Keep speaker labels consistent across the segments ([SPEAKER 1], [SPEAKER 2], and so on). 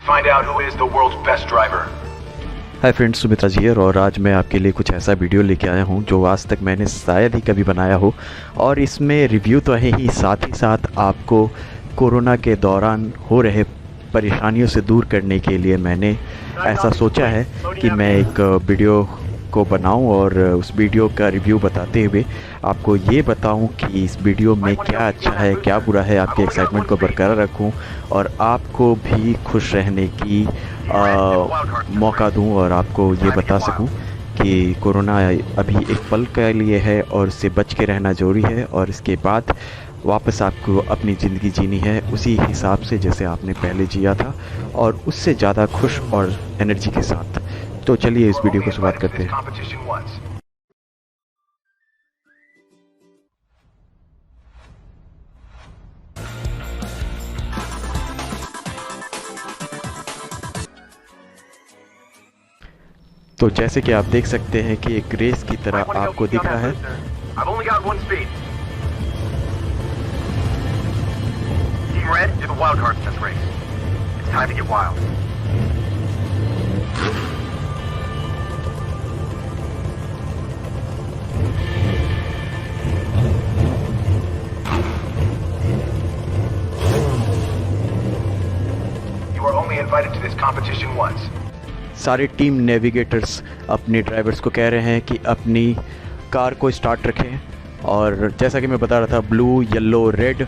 [SPEAKER 1] Find out who is the world's best driver.
[SPEAKER 2] Hi friends, Sumitra ji है और आज मैं आपके लिए कुछ ऐसा वीडियो लेके आया हूं जो आज तक मैंने शायद ही कभी बनाया हो। और इसमें रिव्यू तो है ही साथ आपको कोरोना के दौरान हो रहे परेशानियों से दूर करने के लिए मैंने ऐसा सोचा है कि मैं एक वीडियो को बनाऊं और उस वीडियो का रिव्यू बताते हुए आपको ये बताऊं कि इस वीडियो में क्या अच्छा है क्या बुरा है, आपके एक्साइटमेंट को बरकरार रखूं और आपको भी खुश रहने की मौका दूं और आपको ये बता सकूं कि कोरोना अभी एक पल के लिए है और इससे बच के रहना ज़रूरी है और इसके बाद वापस आपको अपनी ज़िंदगी जीनी है उसी हिसाब से जैसे आपने पहले जिया था और उससे ज़्यादा खुश और एनर्जी के साथ। तो चलिए इस वीडियो को शुरुआत करते हैं। तो जैसे कि आप देख सकते हैं कि एक रेस की तरह आपको दिख रहा है।
[SPEAKER 1] Red, you're the wild card in this race. It's time to get wild. You are only invited to this competition once.
[SPEAKER 2] सारे टीम नेविगेटर्स अपने ड्राइवर्स को कह रहे हैं कि अपनी कार को स्टार्ट रखें और जैसा कि मैं बता रहा था ब्लू, येलो, रेड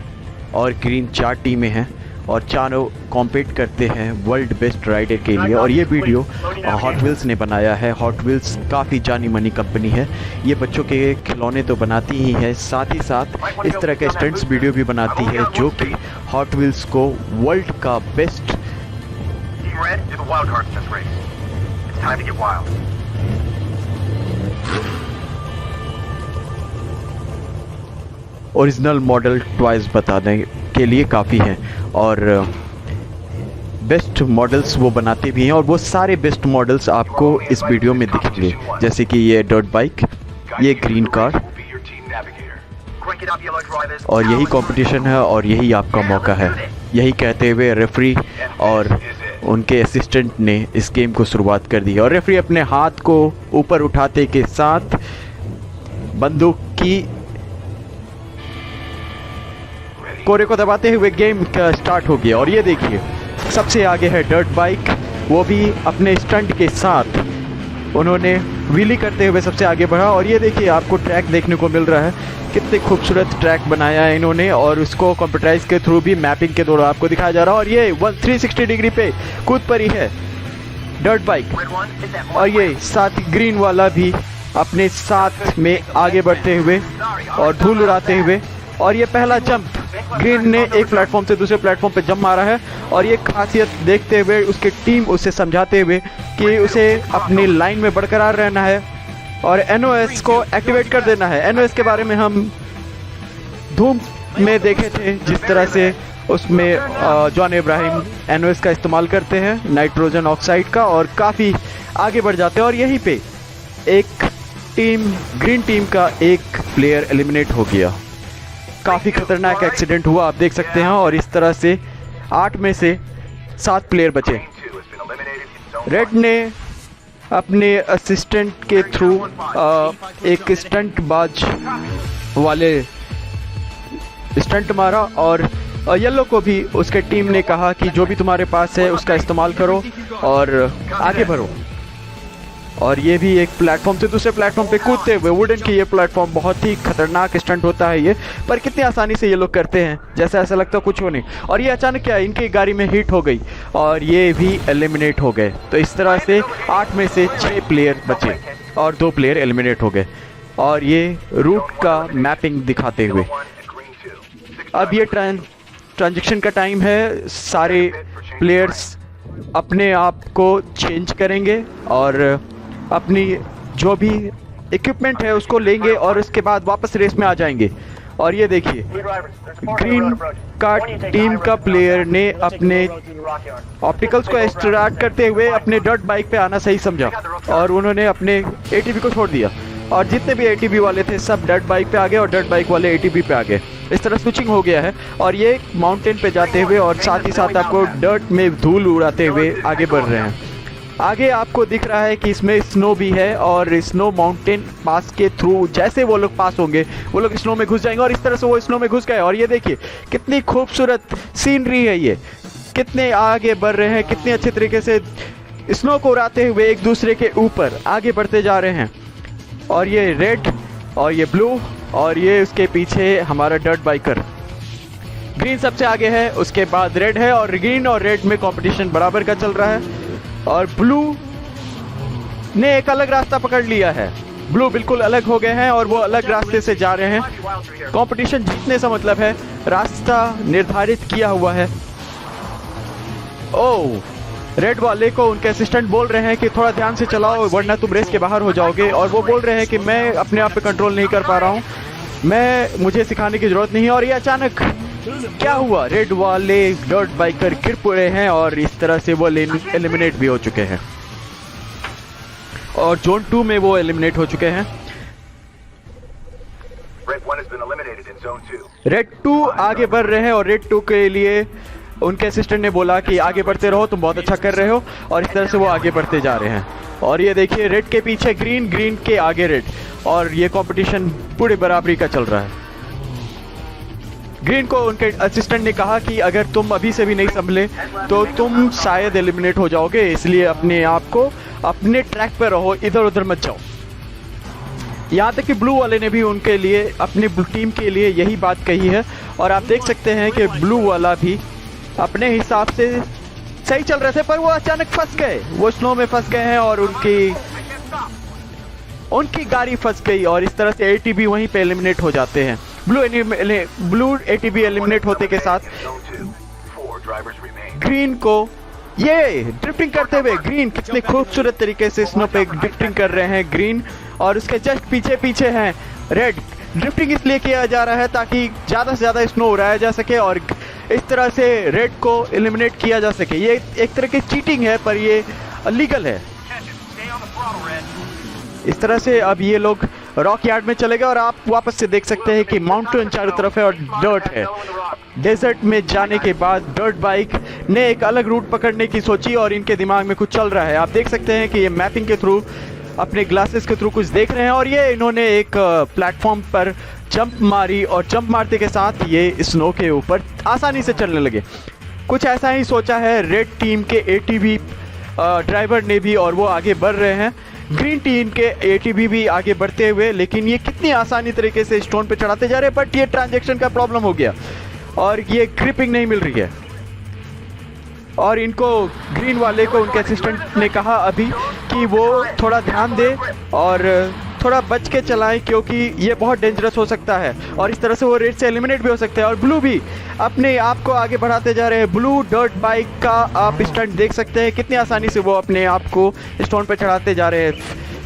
[SPEAKER 2] और ग्रीन 4 टीमें हैं और चारों कॉम्पीट करते हैं वर्ल्ड बेस्ट राइडर के लिए। और ये वीडियो हॉट व्हील्स ने बनाया है। हॉट व्हील्स काफ़ी जानी मानी कंपनी है। ये बच्चों के खिलौने तो बनाती ही है, साथ ही साथ इस तरह के स्टंट्स वीडियो भी बनाती है जो कि हॉट व्हील्स को वर्ल्ड का बेस्ट ओरिजिनल मॉडल टॉयज बताने के लिए काफ़ी हैं और बेस्ट मॉडल्स वो बनाते भी हैं और वो सारे बेस्ट मॉडल्स आपको इस वीडियो में दिखेंगे। जैसे कि ये डर्ट बाइक, ये ग्रीन कार और यही कंपटीशन है और यही आपका मौका है। यही कहते हुए रेफरी और उनके असिस्टेंट ने इस गेम को शुरुआत कर दी और रेफरी अपने हाथ को ऊपर उठाते के साथ बंदूक की कोरे को दबाते हुए गेम का स्टार्ट हो गया। और ये देखिए सबसे आगे है डर्ट बाइक, वो भी अपने स्टंट के साथ उन्होंने व्हीली करते हुए सबसे आगे बढ़ा। और ये देखिए आपको ट्रैक देखने को मिल रहा है, कितने खूबसूरत ट्रैक बनाया है इन्होंने और उसको कंप्यूटराइज के थ्रू भी मैपिंग के द्वारा आपको दिखाया जा रहा है। और ये 360 डिग्री पे कूद पड़ी है डर्ट बाइक और ये साथ ग्रीन वाला भी अपने साथ में आगे बढ़ते हुए और धूल उड़ाते हुए। और ये पहला जंप ग्रीन ने एक प्लेटफॉर्म से दूसरे प्लेटफॉर्म पे जंप मारा है और ये खासियत देखते हुए उसकी टीम उसे समझाते हुए कि उसे अपनी लाइन में बरकरार रहना है और एनओएस को एक्टिवेट कर देना है। एनओएस के बारे में हम धूम में देखे थे जिस तरह से उसमें जॉन इब्राहिम एनओएस का इस्तेमाल करते हैं, नाइट्रोजन ऑक्साइड का, और काफ़ी आगे बढ़ जाते हैं। और यहीं पे एक टीम ग्रीन टीम का एक प्लेयर एलिमिनेट हो गया। काफ़ी खतरनाक एक्सीडेंट हुआ आप देख सकते हैं और इस तरह से 8 में से 7 प्लेयर बचे। रेड ने अपने असिस्टेंट के थ्रू एक स्टंट बाज वाले स्टंट मारा और येलो को भी उसके टीम ने कहा कि जो भी तुम्हारे पास है उसका इस्तेमाल करो और आगे बढ़ो। और ये भी एक प्लेटफॉर्म से दूसरे प्लेटफॉर्म पे कूदते हुए, वुडन की ये प्लेटफॉर्म बहुत ही खतरनाक स्टंट होता है ये, पर कितनी आसानी से ये लोग करते हैं जैसा ऐसा लगता कुछ हो नहीं। और ये अचानक क्या इनकी गाड़ी में हिट हो गई और ये भी एलिमिनेट हो गए। तो इस तरह से 8 में से 6 प्लेयर बचे और 2 प्लेयर एलिमिनेट हो गए। और ये रूट का मैपिंग दिखाते हुए अब ये ट्रांजेक्शन का टाइम है। सारे प्लेयर्स अपने आप को चेंज करेंगे और अपनी जो भी इक्विपमेंट है उसको लेंगे और उसके बाद वापस रेस में आ जाएंगे। और ये देखिए ग्रीन का टीम का प्लेयर ने अपने ऑप्टिकल्स को स्टार्ट करते हुए अपने डर्ट बाइक पे आना सही समझा और उन्होंने अपने एटीवी को छोड़ दिया। और जितने भी एटीबी वाले थे सब डर्ट बाइक पे आ गए और डर्ट बाइक वाले एटीबी पे आ गए। इस तरह स्विचिंग हो गया है और ये माउंटेन पे जाते हुए और साथ ही साथ आपको डर्ट में धूल उड़ाते हुए आगे बढ़ रहे हैं। आगे आपको दिख रहा है कि इसमें स्नो भी है और स्नो माउंटेन पास के थ्रू जैसे वो लोग पास होंगे वो लोग स्नो में घुस जाएंगे और इस तरह से वो स्नो में घुस गए। और ये देखिए कितनी खूबसूरत सीनरी है, ये कितने आगे बढ़ रहे हैं, कितने अच्छे तरीके से स्नो को उड़ाते हुए एक दूसरे के ऊपर आगे बढ़ते जा रहे हैं। और ये रेड और ये ब्लू और ये उसके पीछे हमारा डर्ट बाइकर। ग्रीन सबसे आगे है, उसके बाद रेड है और ग्रीन और रेड में कंपटीशन बराबर का चल रहा है और ब्लू ने एक अलग रास्ता पकड़ लिया है। ब्लू बिल्कुल अलग हो गए हैं और वो अलग रास्ते से जा रहे हैं। कंपटीशन जीतने से मतलब है, रास्ता निर्धारित किया हुआ है। ओह, रेड वाले को उनके असिस्टेंट बोल रहे हैं कि थोड़ा ध्यान से चलाओ वरना तुम रेस के बाहर हो जाओगे और वो बोल रहे हैं कि मैं अपने आप पे कंट्रोल नहीं कर पा रहा हूँ, मुझे सिखाने की जरूरत नहीं है। और ये अचानक क्या हुआ, रेड वाले डर्ट बाइकर गिर पड़े हैं और इस तरह से वो एलिमिनेट भी हो चुके हैं और जोन 2 में वो एलिमिनेट हो चुके हैं। रेड 2 आगे बढ़ रहे हैं और रेड 2 के लिए उनके असिस्टेंट ने बोला कि आगे बढ़ते रहो, तुम बहुत अच्छा कर रहे हो और इस तरह से वो आगे बढ़ते जा रहे हैं। और ये देखिए रेड के पीछे ग्रीन, ग्रीन के आगे रेड और ये कंपटीशन पूरी बराबरी का चल रहा है। ग्रीन को उनके असिस्टेंट ने कहा कि अगर तुम अभी से भी नहीं संभले तो तुम शायद एलिमिनेट हो जाओगे, इसलिए अपने आप को अपने ट्रैक पर रहो, इधर उधर मत जाओ। यहाँ तक कि ब्लू वाले ने भी उनके लिए, अपनी टीम के लिए यही बात कही है और आप देख सकते हैं कि ब्लू वाला भी अपने हिसाब से सही चल रहे थे पर वो अचानक फंस गए, वो स्नो में फंस गए हैं और उनकी गाड़ी फंस गई और इस तरह से एटीबी वहीं पे एलिमिनेट हो जाते हैं। ब्लू एटीबी एलिमिनेट होते के साथ ग्रीन को ये ड्रिफ्टिंग करते हुए, ग्रीन कितने खूबसूरत तरीके से स्नो पे ड्रिफ्टिंग कर रहे हैं ग्रीन और उसके जस्ट पीछे पीछे हैं रेड। ड्रिफ्टिंग इसलिए किया जा रहा है ताकि ज़्यादा से ज़्यादा स्नो उड़ाया जा सके और इस तरह से रेड को एलिमिनेट किया जा सके। ये एक तरह की चीटिंग है पर ये लीगल है। इस तरह से अब ये लोग रॉक यार्ड में चले गए और आप वापस से देख सकते हैं कि माउंटेन चारों तरफ है और डर्ट है। डेजर्ट में जाने के बाद डर्ट बाइक ने एक अलग रूट पकड़ने की सोची और इनके दिमाग में कुछ चल रहा है। आप देख सकते हैं कि ये मैपिंग के थ्रू, अपने ग्लासेस के थ्रू कुछ देख रहे हैं और ये इन्होंने एक प्लेटफॉर्म पर जंप मारी और जंप मारते के साथ ये स्नो के ऊपर आसानी से चलने लगे। कुछ ऐसा ही सोचा है रेड टीम के एटीबी ड्राइवर ने भी और वो आगे बढ़ रहे हैं। ग्रीन टीम के एटीबी भी आगे बढ़ते हुए, लेकिन ये कितनी आसानी तरीके से स्टोन पे चढ़ाते जा रहे हैं बट ये ट्रांजैक्शन का प्रॉब्लम हो गया और ये ग्रिपिंग नहीं मिल रही है। और इनको, ग्रीन वाले को उनके असिस्टेंट ने कहा अभी कि वो थोड़ा ध्यान दे और थोड़ा बच के चलाएं क्योंकि ये बहुत डेंजरस हो सकता है और इस तरह से वो रेड से एलिमिनेट भी हो सकते हैं। और ब्लू भी अपने आप को आगे बढ़ाते जा रहे हैं। ब्लू डर्ट बाइक का आप स्टंट देख सकते हैं, कितनी आसानी से वो अपने आप को स्टोन पे चढ़ाते जा रहे हैं।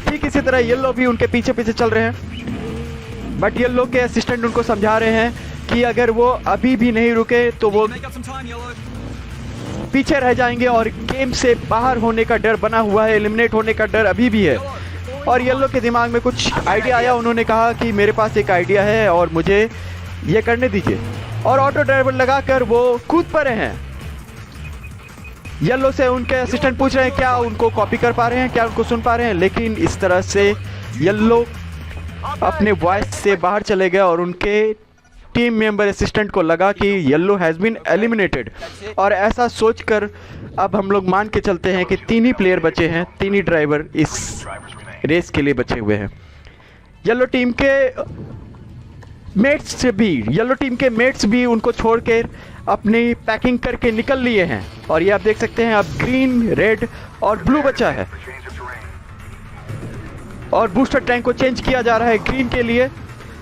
[SPEAKER 2] ठीक इसी तरह येलो भी उनके पीछे पीछे चल रहे हैं बट येलो के असिस्टेंट उनको समझा रहे हैं कि अगर वो अभी भी नहीं रुके तो वो पीछे रह जाएंगे और गेम से बाहर होने का डर बना हुआ है, एलिमिनेट होने का डर अभी भी है। और येलो के दिमाग में कुछ आइडिया आया, उन्होंने कहा कि मेरे पास एक आइडिया है और मुझे ये करने दीजिए और ऑटो ड्राइवर लगाकर वो कूद पड़े हैं। येलो से उनके असिस्टेंट पूछ रहे हैं क्या उनको कॉपी कर पा रहे हैं, क्या उनको सुन पा रहे हैं, लेकिन इस तरह से येलो अपने वॉइस से बाहर चले गए और उनके टीम मेंबर असिस्टेंट को लगा कि येलो हैज़ बीन एलिमिनेटेड। और ऐसा सोचकर अब हम लोग मान के चलते हैं कि 3 ही प्लेयर बचे हैं, 3 ही ड्राइवर इस रेस के लिए बचे हुए हैं। येलो टीम के मेट्स भी उनको छोड़ के अपनी पैकिंग करके निकल लिए हैं। और ये आप देख सकते हैं अब ग्रीन, रेड और ब्लू बचा है और बूस्टर टैंक को चेंज किया जा रहा है ग्रीन के लिए,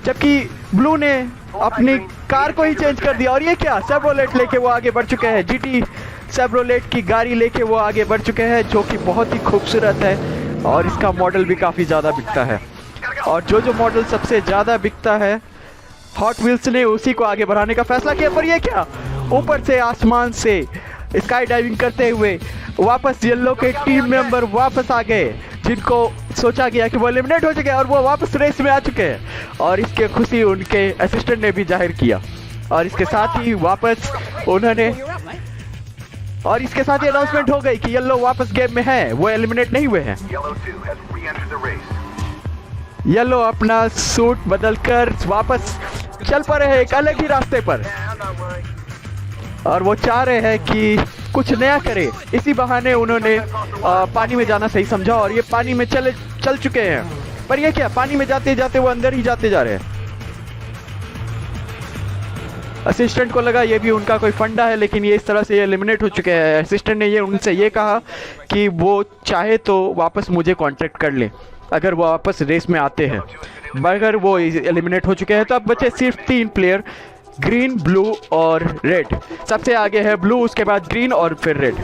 [SPEAKER 2] जबकि ब्लू ने अपनी कार को ही चेंज कर दिया। और ये क्या, सेब्रोलेट लेके वो आगे बढ़ चुके हैं, जीटी सेब्रोलेट की गाड़ी लेके वो आगे बढ़ चुके हैं जो कि बहुत ही खूबसूरत है और इसका मॉडल भी काफ़ी ज़्यादा बिकता है। और जो मॉडल सबसे ज़्यादा बिकता है हॉट व्हील्स ने उसी को आगे बढ़ाने का फैसला किया। पर ये क्या, ऊपर से आसमान से स्काई डाइविंग करते हुए वापस येलो के टीम मेंबर वापस आ गए। जिनको सोचा गया कि वो एलिमिनेट हो चुके हैं और वो वापस रेस में आ चुके हैं, और इसके खुशी उनके असिस्टेंट ने भी जाहिर किया। और इसके साथ ही वापस उन्होंने और इसके साथ ही अनाउंसमेंट हो गई कि येलो वापस गेम में है, वो एलिमिनेट नहीं हुए हैं।
[SPEAKER 1] Yellow 2 has re-entered the race.
[SPEAKER 2] Yellow अपना सूट बदलकर वापस चल पड़े हैं एक अलग ही रास्ते पर, और वो चाह रहे हैं कि कुछ नया करे। इसी बहाने उन्होंने पानी में जाना सही समझा और ये पानी में चल चुके हैं। पर ये क्या, पानी में जाते जाते वो अंदर ही जाते जा रहे हैं। असिस्टेंट को लगा ये भी उनका कोई फंडा है, लेकिन ये इस तरह से एलिमिनेट हो चुके हैं। असिस्टेंट ने ये उनसे ये कहा कि वो चाहे तो वापस मुझे कांटेक्ट कर ले अगर वो वापस रेस में आते हैं, मगर वो एलिमिनेट हो चुके हैं। तो अब बचे सिर्फ 3 प्लेयर, ग्रीन, ब्लू और रेड। सबसे आगे है ब्लू, उसके बाद ग्रीन और फिर रेड।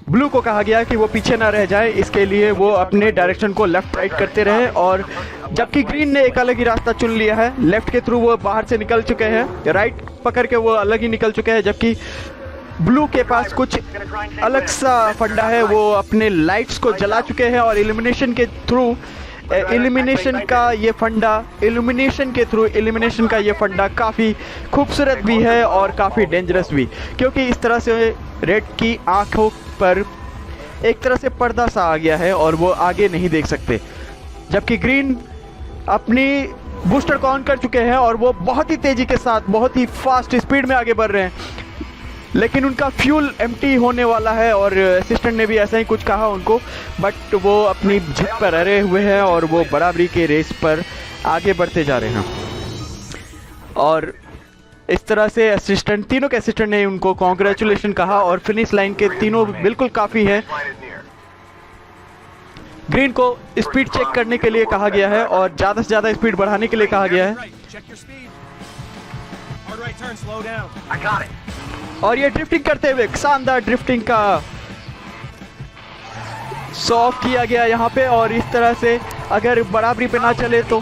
[SPEAKER 2] ब्लू को कहा गया कि वो पीछे ना रह जाए, इसके लिए वो अपने डायरेक्शन को लेफ्ट राइट करते रहे, और जबकि ग्रीन ने एक अलग ही रास्ता चुन लिया है। लेफ्ट के थ्रू वो बाहर से निकल चुके हैं, राइट पकड़ के वो अलग ही निकल चुके हैं, जबकि ब्लू के पास कुछ अलग सा फंडा है। वो अपने लाइट्स को जला चुके हैं और इल्यूमिनेशन के थ्रू इल्यूमिनेशन का ये फंडा काफ़ी खूबसूरत भी है और काफ़ी डेंजरस भी, क्योंकि इस तरह से रेड की आंखों पर एक तरह से पर्दा सा आ गया है और वो आगे नहीं देख सकते, जबकि ग्रीन अपनी बूस्टर को ऑन कर चुके हैं और वो बहुत ही तेज़ी के साथ बहुत ही फास्ट स्पीड में आगे बढ़ रहे हैं। लेकिन उनका फ्यूल एम्प्टी होने वाला है और असिस्टेंट ने भी ऐसा ही कुछ कहा उनको, बट वो अपनी जिद पर अड़े हुए हैं और वो बराबरी के रेस पर आगे बढ़ते जा रहे हैं। और इस तरह से असिस्टेंट, तीनों के असिस्टेंट ने उनको कॉन्ग्रेचुलेशन कहा और फिनिश लाइन के तीनों बिल्कुल काफ़ी है। ग्रीन को स्पीड चेक करने के लिए कहा गया है और ज़्यादा से ज़्यादा स्पीड बढ़ाने के लिए कहा गया है। और ये ड्रिफ्टिंग करते हुए शानदार ड्रिफ्टिंग का शो ऑफ किया गया यहाँ पे, और इस तरह से अगर बराबरी पे ना चले तो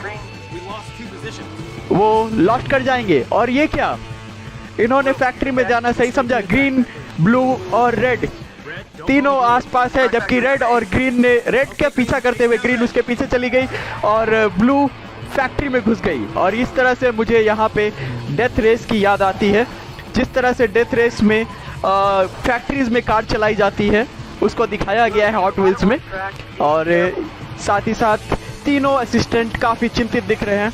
[SPEAKER 2] वो लॉस्ट कर जाएंगे। और ये क्या, इन्होंने फैक्ट्री में जाना सही समझा। ग्रीन, ब्लू और रेड तीनों आसपास है, जबकि रेड और ग्रीन ने रेड का पीछा करते हुए ग्रीन उसके पीछे चली गई और ब्लू फैक्ट्री में घुस गई। और इस तरह से मुझे यहाँ पे डेथ रेस की याद आती है। जिस तरह से डेथ रेस में फैक्ट्रीज में कार चलाई जाती है उसको दिखाया गया है हॉट व्हील्स में, और साथ ही साथ तीनों असिस्टेंट काफ़ी चिंतित दिख रहे हैं।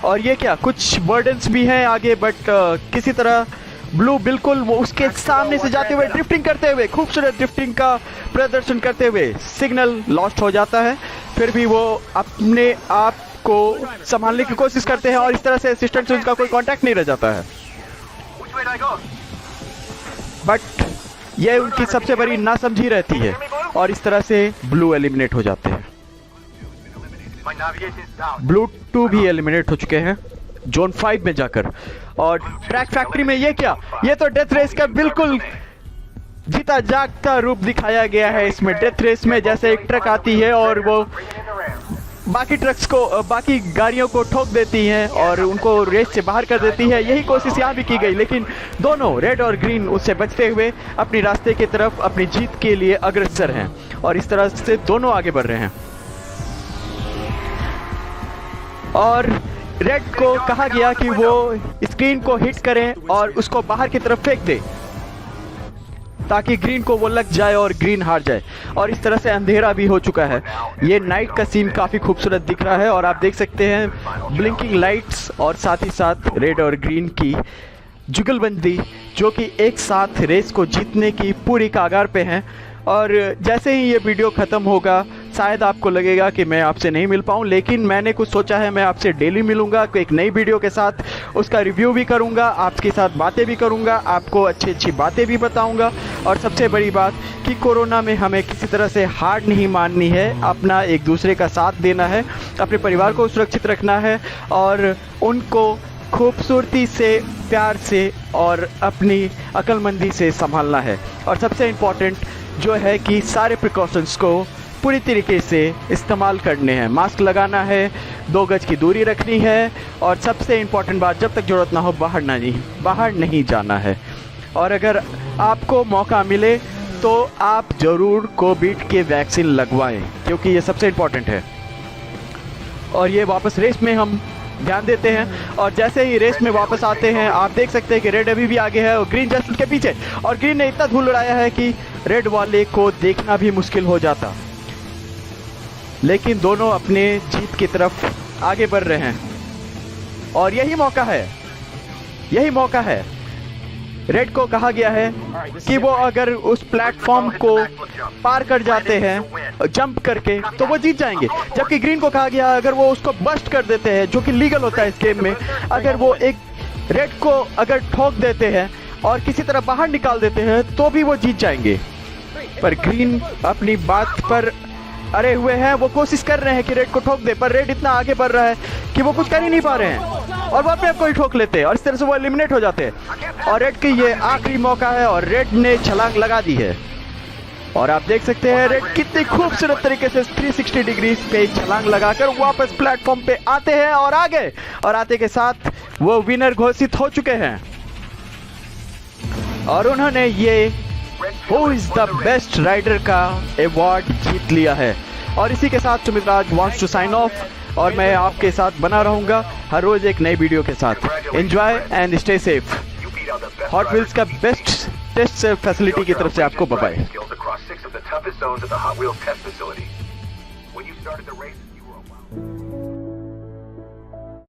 [SPEAKER 2] और ये क्या, कुछ बर्डन्स भी हैं आगे, बट किसी तरह ब्लू बिल्कुल वो उसके सामने से जाते हुए ड्रिफ्टिंग करते हुए, खूबसूरत ड्रिफ्टिंग का प्रदर्शन करते हुए सिग्नल लॉस्ट हो जाता है। फिर भी वो अपने आप को संभालने की कोशिश करते हैं और इस तरह से असिस्टेंट से उनका कोई कांटेक्ट नहीं रह जाता है। बट ये उनकी सबसे बड़ी नासमझी रहती है और इस तरह से ब्लू एलिमिनेट हो जाते हैं। ब्लू 2 भी एलिमिनेट हो चुके हैं जोन 5 में जाकर। और ट्रैक फैक्ट्री में ये क्या, ये तो डेथ रेस का बिल्कुल जीता जागता रूप दिखाया गया है। इसमें डेथ रेस में जैसे एक ट्रक आती है और वो बाकी ट्रक्स को, बाकी गाड़ियों को ठोक देती हैं और उनको रेस से बाहर कर देती है, यही कोशिश यहाँ भी की गई, लेकिन दोनों रेड और ग्रीन उससे बचते हुए अपनी रास्ते की तरफ अपनी जीत के लिए अग्रसर हैं और इस तरह से दोनों आगे बढ़ रहे हैं। और रेड को कहा गया कि वो स्क्रीन को हिट करें और उसको बाहर की तरफ फेंक दे ताकि ग्रीन को वो लग जाए और ग्रीन हार जाए। और इस तरह से अंधेरा भी हो चुका है। ये नाइट का सीन काफ़ी खूबसूरत दिख रहा है और आप देख सकते हैं ब्लिंकिंग लाइट्स और साथ ही साथ रेड और ग्रीन की जुगलबंदी जो कि एक साथ रेस को जीतने की पूरी कागार पे हैं। और जैसे ही ये वीडियो ख़त्म होगा शायद आपको लगेगा कि मैं आपसे नहीं मिल पाऊँ, लेकिन मैंने कुछ सोचा है, मैं आपसे डेली मिलूँगा एक नई वीडियो के साथ, उसका रिव्यू भी करूँगा, आपके साथ बातें भी करूँगा, आपको अच्छी अच्छी बातें भी बताऊँगा। और सबसे बड़ी बात कि कोरोना में हमें किसी तरह से हार नहीं माननी है, अपना एक दूसरे का साथ देना है, अपने परिवार को सुरक्षित रखना है और उनको खूबसूरती से, प्यार से और अपनी अक्लमंदी से संभालना है। और सबसे इम्पॉर्टेंट जो है कि सारे प्रिकॉशंस को पूरी तरीके से इस्तेमाल करने हैं। मास्क लगाना है, 2 गज की दूरी रखनी है और सबसे इम्पॉर्टेंट बात, जब तक ज़रूरत ना हो बाहर नहीं जाना है। और अगर आपको मौका मिले तो आप ज़रूर कोविड के वैक्सीन लगवाएं, क्योंकि ये सबसे इम्पॉर्टेंट है। और ये वापस रेस में हम ध्यान देते हैं, और जैसे ही रेस में वापस आते हैं आप देख सकते हैं कि रेड अभी भी आगे है और ग्रीन जस्ट उसके पीछे, और ग्रीन ने इतना धूल उड़ाया है कि रेड वाले को देखना भी मुश्किल हो जाता। लेकिन दोनों अपने जीत की तरफ आगे बढ़ रहे हैं और यही मौका है। रेड को कहा गया है कि वो अगर उस प्लेटफॉर्म को पार कर जाते हैं जंप करके तो वो जीत जाएंगे, जबकि ग्रीन को कहा गया अगर वो उसको बस्ट कर देते हैं, जो कि लीगल होता है इस गेम में, अगर वो एक रेड को अगर ठोक देते हैं और किसी तरह बाहर निकाल देते हैं तो भी वो जीत जाएंगे। पर ग्रीन अपनी बात पर अड़े हुए हैं, वो कोशिश कर रहे हैं कि रेड को ठोक दे, पर रेड इतना आगे बढ़ रहा है कि वो कुछ कर ही नहीं पा रहे हैं और वो अपने आप को ही ठोक लेते हैं और इस तरह से वो एलिमिनेट हो जाते हैं। और रेड की ये आखिरी मौका है और रेड ने छलांग लगा दी है और आप देख सकते हैं रेड कितनी खूबसूरत तरीके से 360 डिग्री पे छलांग लगाकर वापस प्लेटफॉर्म पे आते हैं और आगे, और आते के साथ वो विनर घोषित हो चुके हैं और उन्होंने ये who is the best rider का अवार्ड जीत लिया है। और इसी के साथ Sumit Raj wants to sign off और मैं आपके साथ बना रहूंगा हर रोज एक नई वीडियो के साथ। Enjoy and stay safe. Hot wheels का बेस्ट टेस्ट फैसिलिटी की तरफ से आपको बाय।